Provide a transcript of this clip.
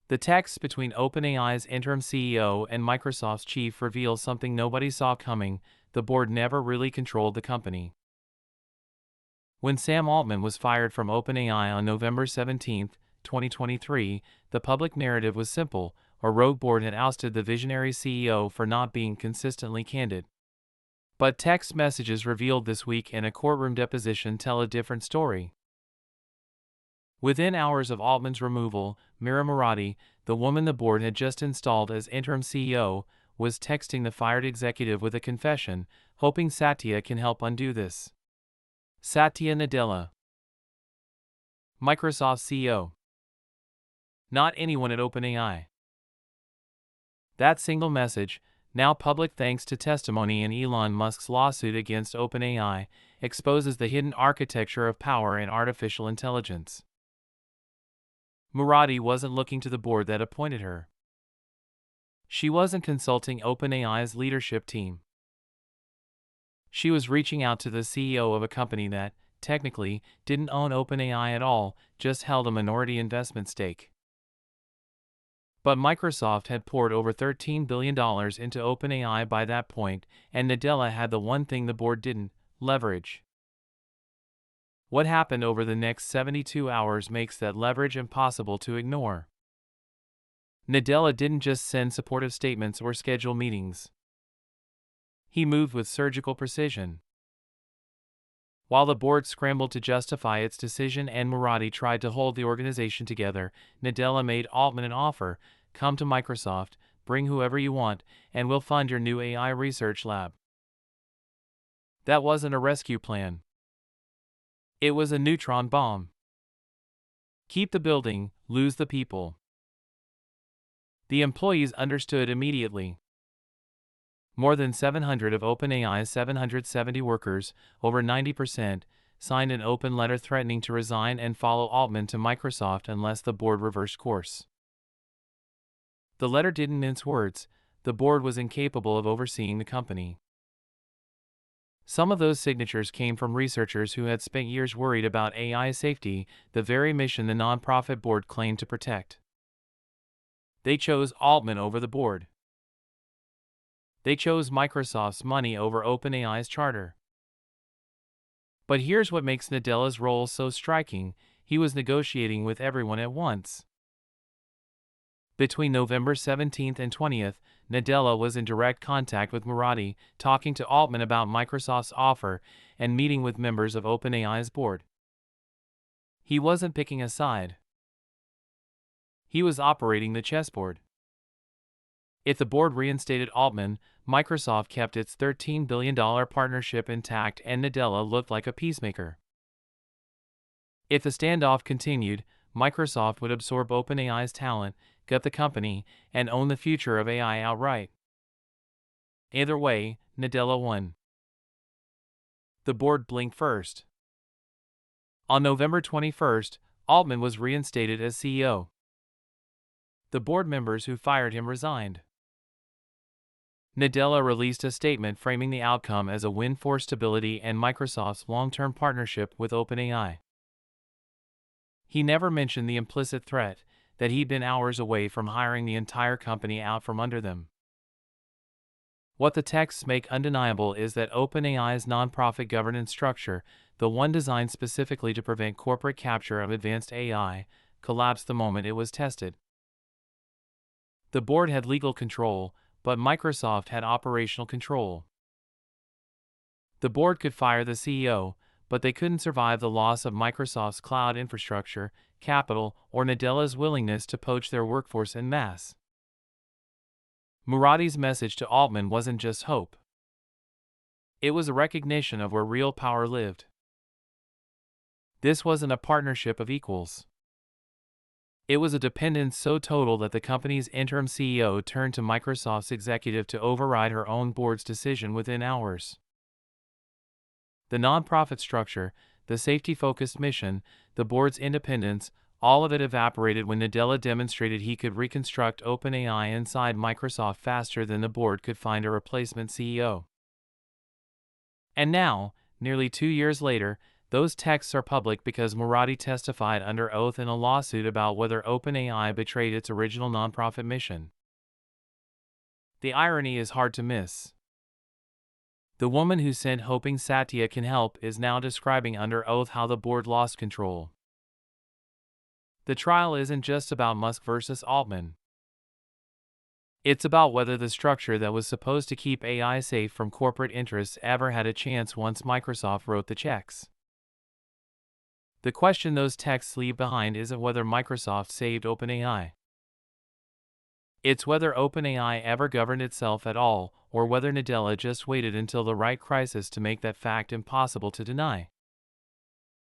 The text between OpenAI's interim CEO and Microsoft's chief reveals something nobody saw coming: the board never really controlled the company. When Sam Altman was fired from OpenAI on November 17, 2023, the public narrative was simple: a rogue board had ousted the visionary CEO for not being consistently candid. But text messages revealed this week in a courtroom deposition tell a different story. Within hours of Altman's removal, Mira Murati, the woman the board had just installed as interim CEO, was texting the fired executive with a confession, hoping Satya can help undo this. Satya Nadella, Microsoft CEO. Not anyone at OpenAI. That single message, now public thanks to testimony in Elon Musk's lawsuit against OpenAI, exposes the hidden architecture of power in artificial intelligence. Murati wasn't looking to the board that appointed her. She wasn't consulting OpenAI's leadership team. She was reaching out to the CEO of a company that, technically, didn't own OpenAI at all, just held a minority investment stake. But Microsoft had poured over $13 billion into OpenAI by that point, and Nadella had the one thing the board didn't: leverage. What happened over the next 72 hours makes that leverage impossible to ignore. Nadella didn't just send supportive statements or schedule meetings. He moved with surgical precision. While the board scrambled to justify its decision and Murati tried to hold the organization together, Nadella made Altman an offer: come to Microsoft, bring whoever you want, and we'll fund your new AI research lab. That wasn't a rescue plan. It was a neutron bomb. Keep the building, lose the people. The employees understood immediately. More than 700 of OpenAI's 770 workers, over 90%, signed an open letter threatening to resign and follow Altman to Microsoft unless the board reversed course. The letter didn't mince words: the board was incapable of overseeing the company. Some of those signatures came from researchers who had spent years worried about AI safety, the very mission the nonprofit board claimed to protect. They chose Altman over the board. They chose Microsoft's money over OpenAI's charter. But here's what makes Nadella's role so striking: he was negotiating with everyone at once. Between November 17th and 20th, Nadella was in direct contact with Murati, talking to Altman about Microsoft's offer, and meeting with members of OpenAI's board. He wasn't picking a side. He was operating the chessboard. If the board reinstated Altman, Microsoft kept its $13 billion partnership intact and Nadella looked like a peacemaker. If the standoff continued, Microsoft would absorb OpenAI's talent, gut the company, and own the future of AI outright. Either way, Nadella won. The board blinked first. On November 21st, Altman was reinstated as CEO. The board members who fired him resigned. Nadella released a statement framing the outcome as a win for stability and Microsoft's long-term partnership with OpenAI. He never mentioned the implicit threat that he'd been hours away from hiring the entire company out from under them. What the texts make undeniable is that OpenAI's nonprofit governance structure, the one designed specifically to prevent corporate capture of advanced AI, collapsed the moment it was tested. The board had legal control, but Microsoft had operational control. The board could fire the CEO, but they couldn't survive the loss of Microsoft's cloud infrastructure, capital, or Nadella's willingness to poach their workforce en masse. Murati's message to Altman wasn't just hope. It was a recognition of where real power lived. This wasn't a partnership of equals. It was a dependence so total that the company's interim CEO turned to Microsoft's executive to override her own board's decision within hours. The nonprofit structure, the safety-focused mission, the board's independence, all of it evaporated when Nadella demonstrated he could reconstruct OpenAI inside Microsoft faster than the board could find a replacement CEO. And now, nearly 2 years later, Those texts are public because Murati testified under oath in a lawsuit about whether OpenAI betrayed its original nonprofit mission. The irony is hard to miss. The woman who sent hoping Satya can help is now describing under oath how the board lost control. The trial isn't just about Musk versus Altman. It's about whether the structure that was supposed to keep AI safe from corporate interests ever had a chance once Microsoft wrote the checks. The question those texts leave behind isn't whether Microsoft saved OpenAI. It's whether OpenAI ever governed itself at all, or whether Nadella just waited until the right crisis to make that fact impossible to deny.